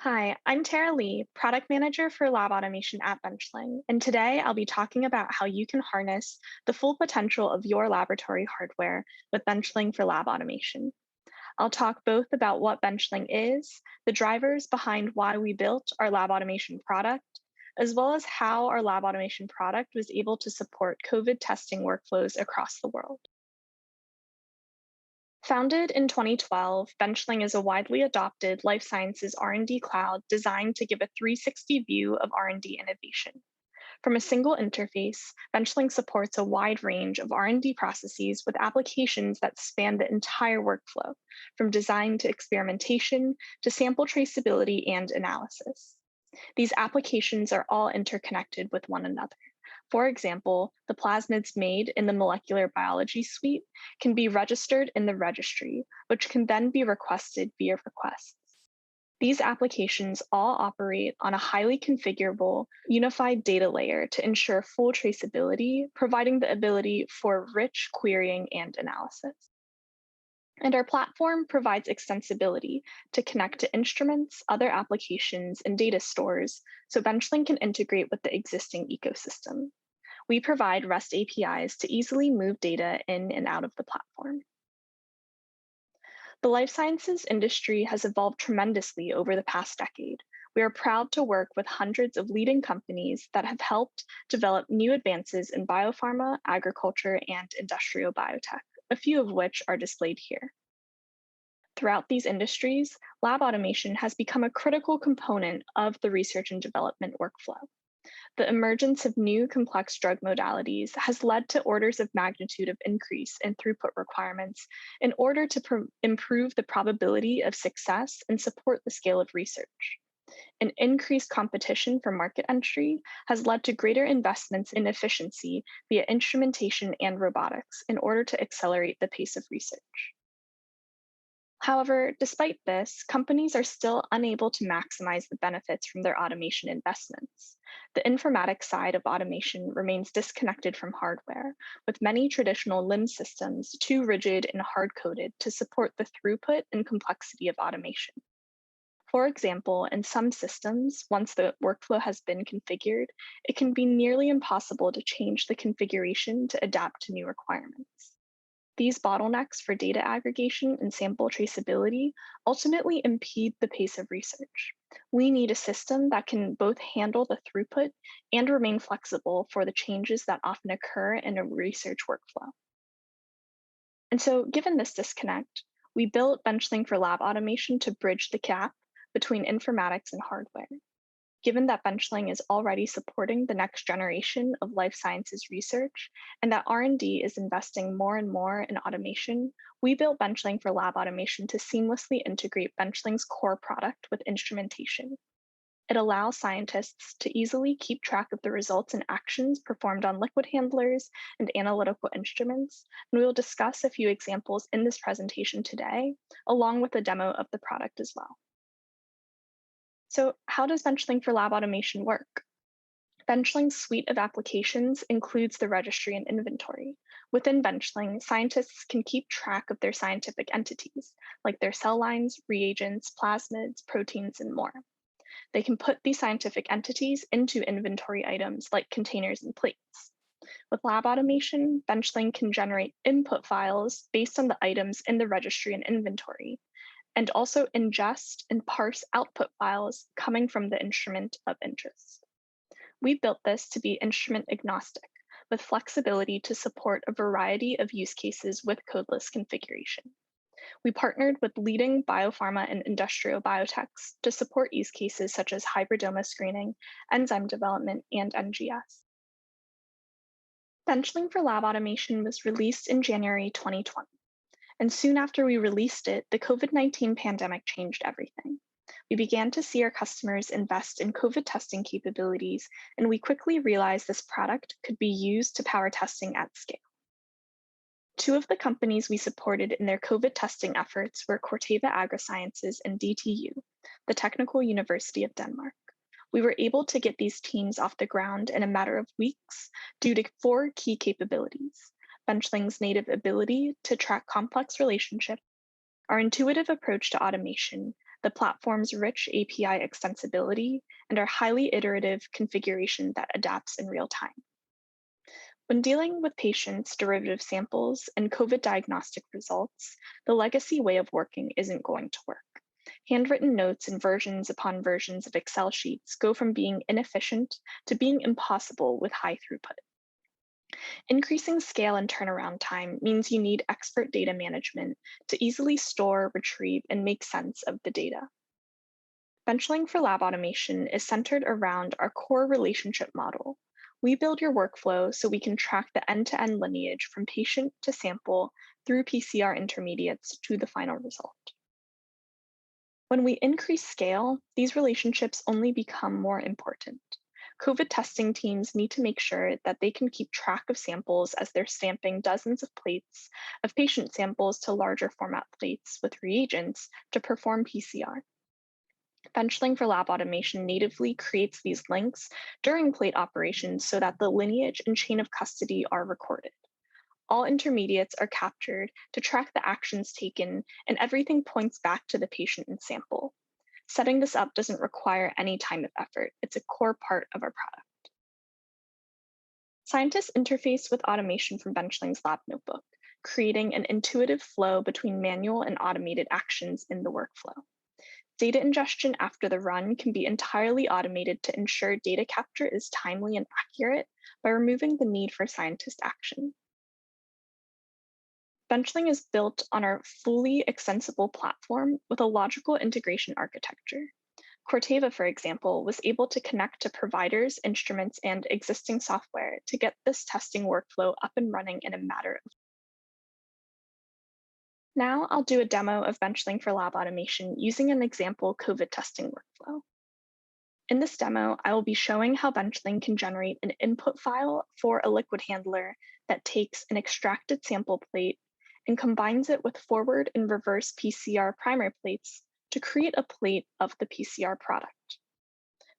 Hi, I'm Tara Lee, Product Manager for Lab Automation at Benchling, and today I'll be talking about how you can harness the full potential of your laboratory hardware with Benchling for Lab Automation. I'll talk both about what Benchling is, the drivers behind why we built our lab automation product, as well as how our lab automation product was able to support COVID testing workflows across the world. Founded in 2012, Benchling is a widely adopted life sciences R&D cloud designed to give a 360 view of R&D innovation. From a single interface, Benchling supports a wide range of R&D processes with applications that span the entire workflow, from design to experimentation to sample traceability and analysis. These applications are all interconnected with one another. For example, the plasmids made in the molecular biology suite can be registered in the registry, which can then be requested via requests. These applications all operate on a highly configurable, unified data layer to ensure full traceability, providing the ability for rich querying and analysis. And our platform provides extensibility to connect to instruments, other applications, and data stores, so Benchling can integrate with the existing ecosystem. We provide REST APIs to easily move data in and out of the platform. The life sciences industry has evolved tremendously over the past decade. We are proud to work with hundreds of leading companies that have helped develop new advances in biopharma, agriculture, and industrial biotech, a few of which are displayed here. Throughout these industries, lab automation has become a critical component of the research and development workflow. The emergence of new complex drug modalities has led to orders of magnitude of increase in throughput requirements in order to improve the probability of success and support the scale of research. An increased competition for market entry has led to greater investments in efficiency via instrumentation and robotics in order to accelerate the pace of research. However, despite this, companies are still unable to maximize the benefits from their automation investments. The informatics side of automation remains disconnected from hardware, with many traditional LIMS systems too rigid and hard-coded to support the throughput and complexity of automation. For example, in some systems, once the workflow has been configured, it can be nearly impossible to change the configuration to adapt to new requirements. These bottlenecks for data aggregation and sample traceability ultimately impede the pace of research. We need a system that can both handle the throughput and remain flexible for the changes that often occur in a research workflow. And so, given this disconnect, we built Benchling for Lab Automation to bridge the gap between informatics and hardware. Given that Benchling is already supporting the next generation of life sciences research and that R&D is investing more and more in automation, we built Benchling for Lab Automation to seamlessly integrate Benchling's core product with instrumentation. It allows scientists to easily keep track of the results and actions performed on liquid handlers and analytical instruments, and we will discuss a few examples in this presentation today, along with a demo of the product as well. So how does Benchling for Lab Automation work? Benchling's suite of applications includes the registry and inventory. Within Benchling, scientists can keep track of their scientific entities, like their cell lines, reagents, plasmids, proteins, and more. They can put these scientific entities into inventory items like containers and plates. With lab automation, Benchling can generate input files based on the items in the registry and inventory, and also ingest and parse output files coming from the instrument of interest. We built this to be instrument agnostic, with flexibility to support a variety of use cases with codeless configuration. We partnered with leading biopharma and industrial biotechs to support use cases such as hybridoma screening, enzyme development, and NGS. Benchling for Lab Automation was released in January 2020. And soon after we released it, the COVID-19 pandemic changed everything. We began to see our customers invest in COVID testing capabilities, and we quickly realized this product could be used to power testing at scale. Two of the companies we supported in their COVID testing efforts were Corteva Agrisciences and DTU, the Technical University of Denmark. We were able to get these teams off the ground in a matter of weeks due to 4 key capabilities: Benchling's native ability to track complex relationships, our intuitive approach to automation, the platform's rich API extensibility, and our highly iterative configuration that adapts in real time. When dealing with patients' derivative samples and COVID diagnostic results, the legacy way of working isn't going to work. Handwritten notes and versions upon versions of Excel sheets go from being inefficient to being impossible with high throughput. Increasing scale and turnaround time means you need expert data management to easily store, retrieve, and make sense of the data. Benchling for lab automation is centered around our core relationship model. We build your workflow so we can track the end-to-end lineage from patient to sample through PCR intermediates to the final result. When we increase scale, these relationships only become more important. COVID testing teams need to make sure that they can keep track of samples as they're stamping dozens of plates of patient samples to larger format plates with reagents to perform PCR. Benchling for lab automation natively creates these links during plate operations so that the lineage and chain of custody are recorded. All intermediates are captured to track the actions taken, and everything points back to the patient and sample. Setting this up doesn't require any time or effort. It's a core part of our product. Scientists interface with automation from Benchling's lab notebook, creating an intuitive flow between manual and automated actions in the workflow. Data ingestion after the run can be entirely automated to ensure data capture is timely and accurate by removing the need for scientist action. Benchling is built on our fully extensible platform with a logical integration architecture. Corteva, for example, was able to connect to providers, instruments, and existing software to get this testing workflow up and running in a matter of. Now I'll do a demo of Benchling for lab automation using an example COVID testing workflow. In this demo, I will be showing how Benchling can generate an input file for a liquid handler that takes an extracted sample plate and combines it with forward and reverse PCR primer plates to create a plate of the PCR product.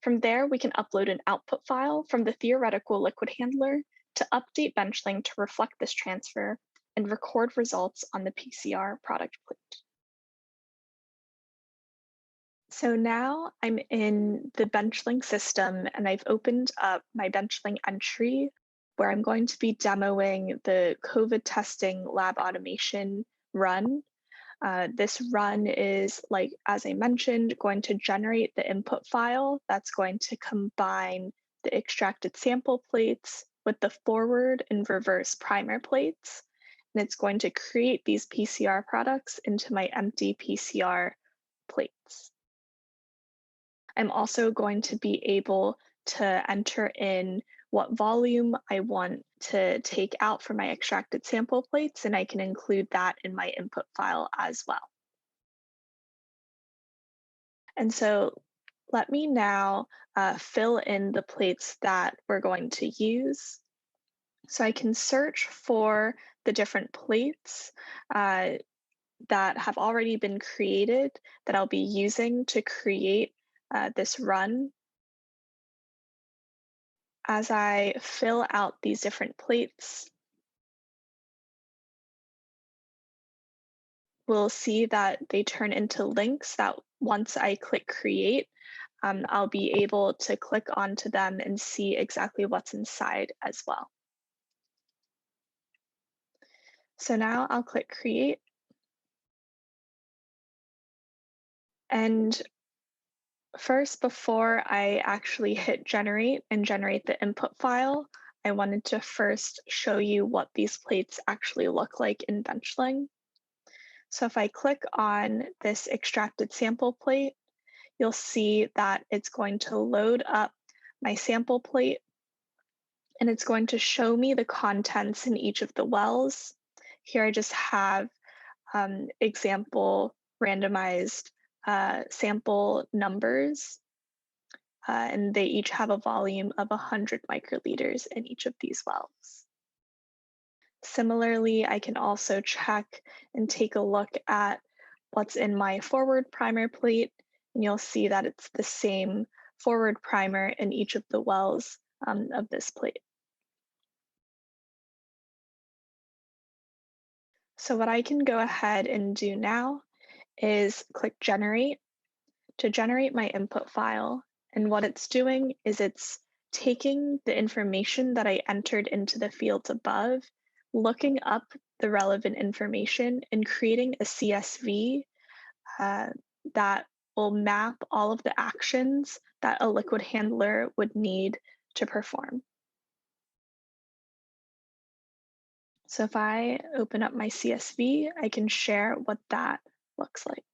From there, we can upload an output file from the theoretical liquid handler to update Benchling to reflect this transfer and record results on the PCR product plate. So now I'm in the Benchling system and I've opened up my Benchling entry where I'm going to be demoing the COVID testing lab automation run. This run is, like, as I mentioned, going to generate the input file that's going to combine the extracted sample plates with the forward and reverse primer plates. And it's going to create these PCR products into my empty PCR plates. I'm also going to be able to enter in what volume I want to take out for my extracted sample plates, and I can include that in my input file as well. And so let me now fill in the plates that we're going to use. So I can search for the different plates that have already been created that I'll be using to create this run. As I fill out these different plates, we'll see that they turn into links that once I click create, I'll be able to click onto them and see exactly what's inside as well. So now I'll click create. And first, before I actually hit generate and generate the input file, I wanted to first show you what these plates actually look like in Benchling. So if I click on this extracted sample plate, you'll see that it's going to load up my sample plate and it's going to show me the contents in each of the wells. Here I just have example randomized sample numbers, and they each have a volume of 100 microliters in each of these wells. Similarly, I can also check and take a look at what's in my forward primer plate, and you'll see that it's the same forward primer in each of the wells of this plate. So what I can go ahead and do now is click generate, to generate my input file. And what it's doing is it's taking the information that I entered into the fields above, looking up the relevant information, and creating a CSV uh, that will map all of the actions that a liquid handler would need to perform. So if I open up my CSV, I can share what that looks like.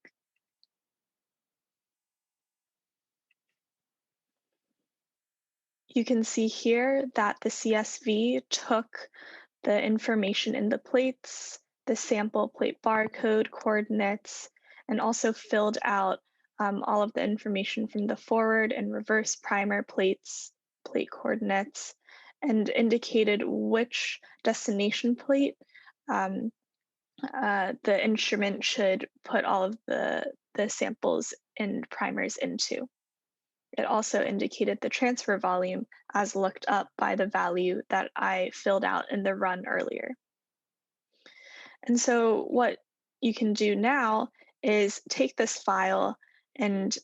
You can see here that the CSV took the information in the plates, the sample plate barcode, coordinates, and also filled out all of the information from the forward and reverse primer plates, plate coordinates, and indicated which destination plate um, the instrument should put all of the samples and primers into. It also indicated the transfer volume as looked up by the value that I filled out in the run earlier. And so what you can do now is take this file and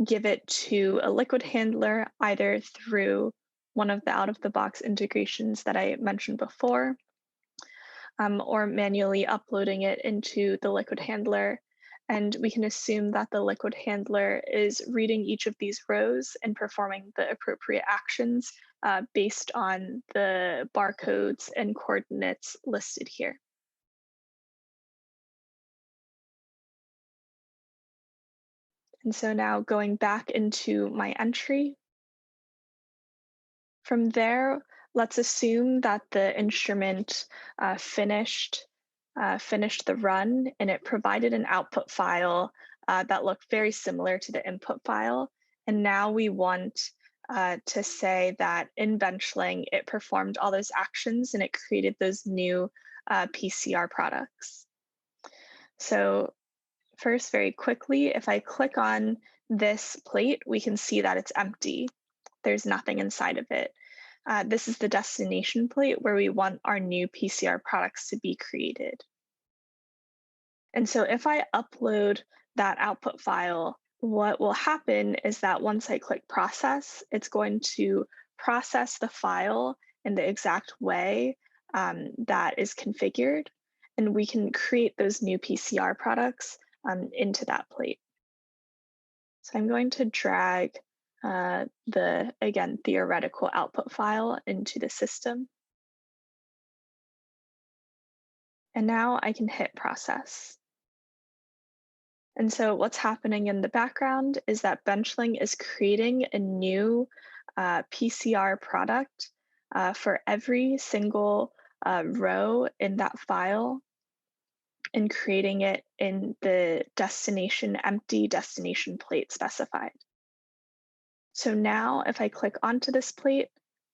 give it to a liquid handler, either through one of the out-of-the-box integrations that I mentioned before, or manually uploading it into the liquid handler. And we can assume that the liquid handler is reading each of these rows and performing the appropriate actions based on the barcodes and coordinates listed here. And so now going back into my entry, from there, let's assume that the instrument finished the run and it provided an output file that looked very similar to the input file. And now we want to say that in Benchling, it performed all those actions and it created those new PCR products. So first, very quickly, if I click on this plate, we can see that it's empty. There's nothing inside of it. This is the destination plate where we want our new PCR products to be created. And so if I upload that output file, what will happen is that once I click process, it's going to process the file in the exact way that is configured, and we can create those new PCR products into that plate. So I'm going to drag the, again, theoretical output file into the system. And now I can hit process. And so what's happening in the background is that Benchling is creating a new PCR product for every single row in that file and creating it in the empty destination plate specified. So now if I click onto this plate,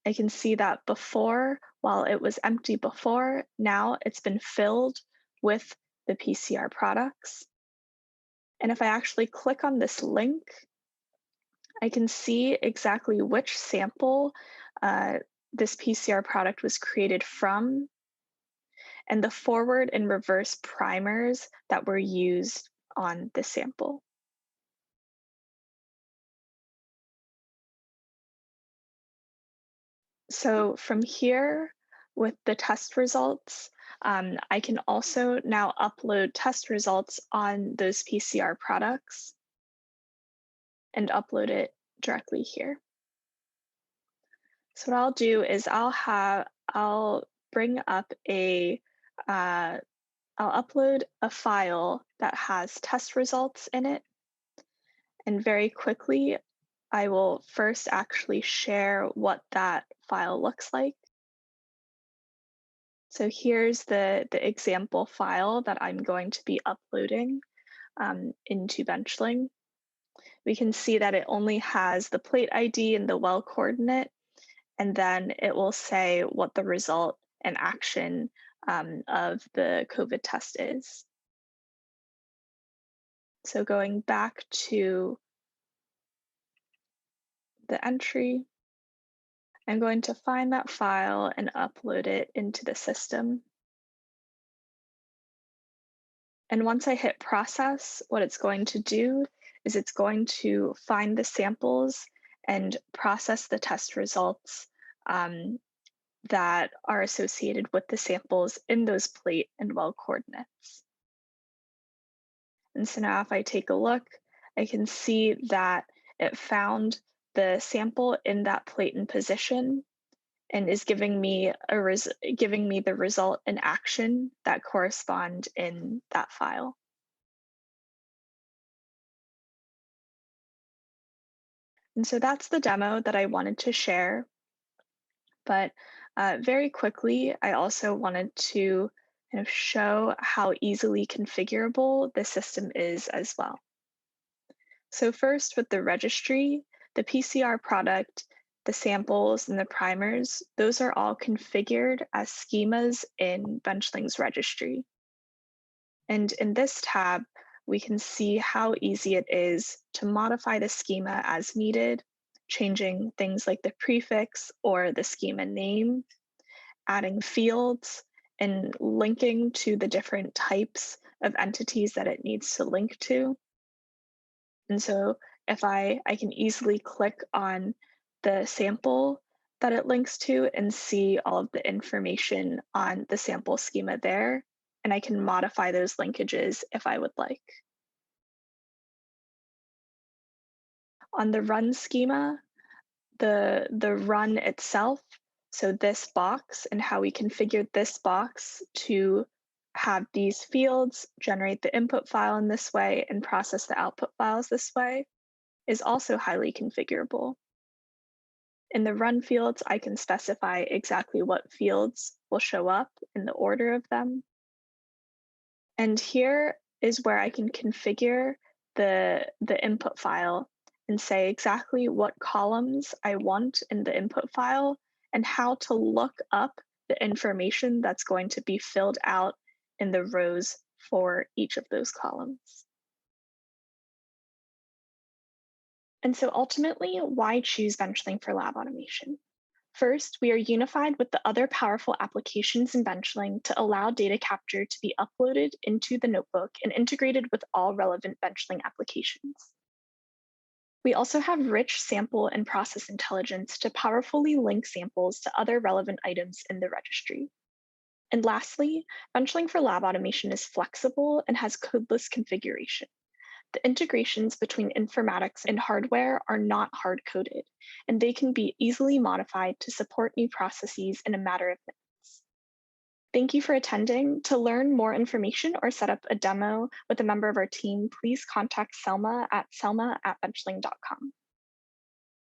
I can see that before, while it was empty before, now it's been filled with the PCR products. And if I actually click on this link, I can see exactly which sample this PCR product was created from and the forward and reverse primers that were used on the sample. So from here, with the test results, I can also now upload test results on those PCR products and upload it directly here. So what I'll do is I'll bring up I'll upload a file that has test results in it. And very quickly, I will first actually share what that file looks like. So here's the example file that I'm going to be uploading into Benchling. We can see that it only has the plate ID and the well coordinate, and then it will say what the result and action of the COVID test is. So going back to the entry, I'm going to find that file and upload it into the system. And once I hit process, what it's going to do is it's going to find the samples and process the test results um, that are associated with the samples in those plate and well coordinates. And so now if I take a look, I can see that it found the sample in that plate and position and is giving me giving me the result and action that correspond in that file. And so that's the demo that I wanted to share. But very quickly, I also wanted to kind of show how easily configurable the system is as well. So first with the registry, the PCR product, the samples, and the primers, those are all configured as schemas in Benchling's registry. And in this tab, we can see how easy it is to modify the schema as needed, changing things like the prefix or the schema name, adding fields, and linking to the different types of entities that it needs to link to. And so if I can easily click on the sample that it links to and see all of the information on the sample schema there, and I can modify those linkages if I would like. On the run schema, the run itself, so this box and how we configured this box to have these fields, generate the input file in this way, and process the output files this way, is also highly configurable. In the run fields, I can specify exactly what fields will show up in the order of them. And here is where I can configure the input file and say exactly what columns I want in the input file and how to look up the information that's going to be filled out in the rows for each of those columns. And so ultimately, why choose Benchling for lab automation? First, we are unified with the other powerful applications in Benchling to allow data capture to be uploaded into the notebook and integrated with all relevant Benchling applications. We also have rich sample and process intelligence to powerfully link samples to other relevant items in the registry. And lastly, Benchling for lab automation is flexible and has codeless configuration. The integrations between informatics and hardware are not hard-coded, and they can be easily modified to support new processes in a matter of minutes. Thank you for attending. To learn more information or set up a demo with a member of our team, please contact Selma at benchling.com.